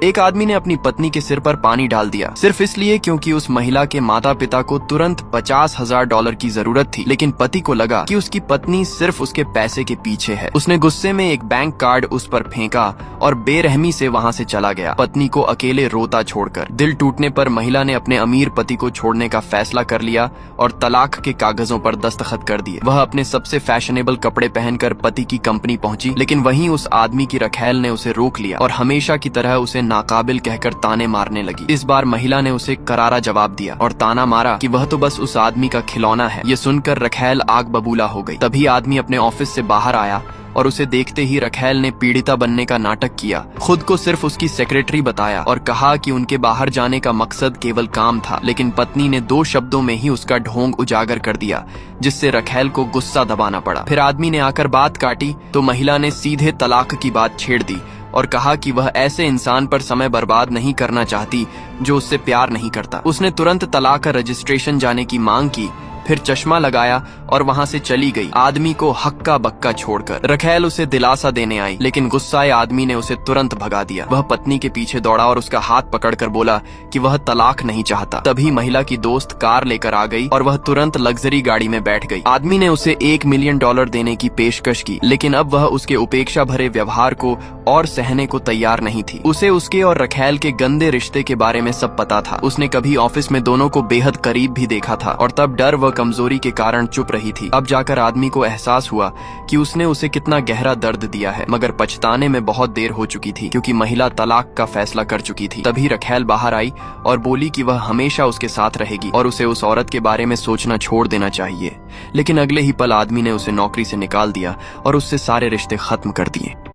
एक आदमी ने अपनी पत्नी के सिर पर पानी डाल दिया, सिर्फ इसलिए क्योंकि उस महिला के माता पिता को तुरंत $50,000 की जरूरत थी। लेकिन पति को लगा कि उसकी पत्नी सिर्फ उसके पैसे के पीछे है। उसने गुस्से में एक बैंक कार्ड उस पर फेंका और बेरहमी से वहां से चला गया, पत्नी को अकेले रोता छोड़कर। दिल टूटने पर महिला ने अपने अमीर पति को छोड़ने का फैसला कर लिया और तलाक के कागजों पर दस्तखत कर दिए। वह अपने सबसे फैशनेबल कपड़े पहनकर पति की कंपनी पहुंची, लेकिन वहीं उस आदमी की रखैल ने उसे रोक लिया और हमेशा की तरह उसे नाकाबिल कहकर ताने मारने लगी। इस बार महिला ने उसे करारा जवाब दिया और ताना मारा कि वह तो बस उस आदमी का खिलौना है। ये सुनकर रखैल आग बबूला हो गई। तभी आदमी अपने ऑफिस से बाहर आया और उसे देखते ही रखैल ने पीड़िता बनने का नाटक किया, खुद को सिर्फ उसकी सेक्रेटरी बताया और कहा कि उनके बाहर जाने का मकसद केवल काम था। लेकिन पत्नी ने 2 शब्दों में ही उसका ढोंग उजागर कर दिया, जिससे रखैल को गुस्सा दबाना पड़ा। फिर आदमी ने आकर बात काटी तो महिला ने सीधे तलाक की बात छेड़ दी और कहा कि वह ऐसे इंसान पर समय बर्बाद नहीं करना चाहती जो उससे प्यार नहीं करता। उसने तुरंत तलाक का रजिस्ट्रेशन जाने की मांग की, फिर चश्मा लगाया और वहां से चली गई, आदमी को हक्का बक्का छोड़कर। रखैल उसे दिलासा देने आई, लेकिन गुस्साए आदमी ने उसे तुरंत भगा दिया। वह पत्नी के पीछे दौड़ा और उसका हाथ पकड़कर बोला कि वह तलाक नहीं चाहता। तभी महिला की दोस्त कार लेकर आ गई और वह तुरंत लग्जरी गाड़ी में बैठ गई। आदमी ने उसे $1 मिलियन देने की पेशकश की, लेकिन अब वह उसके उपेक्षा भरे व्यवहार को और सहने को तैयार नहीं थी। उसे उसके और रखैल के गंदे रिश्ते के बारे में सब पता था। उसने कभी ऑफिस में दोनों को बेहद करीब भी देखा था और तब डर व कमजोरी के कारण चुप रही थी। अब जाकर आदमी को एहसास हुआ कि उसने उसे कितना गहरा दर्द दिया है, मगर पछताने में बहुत देर हो चुकी थी क्योंकि महिला तलाक का फैसला कर चुकी थी। तभी रखैल बाहर आई और बोली कि वह हमेशा उसके साथ रहेगी और उसे उस औरत के बारे में सोचना छोड़ देना चाहिए। लेकिन अगले ही पल आदमी ने उसे नौकरी से निकाल दिया और उससे सारे रिश्ते खत्म कर दिए।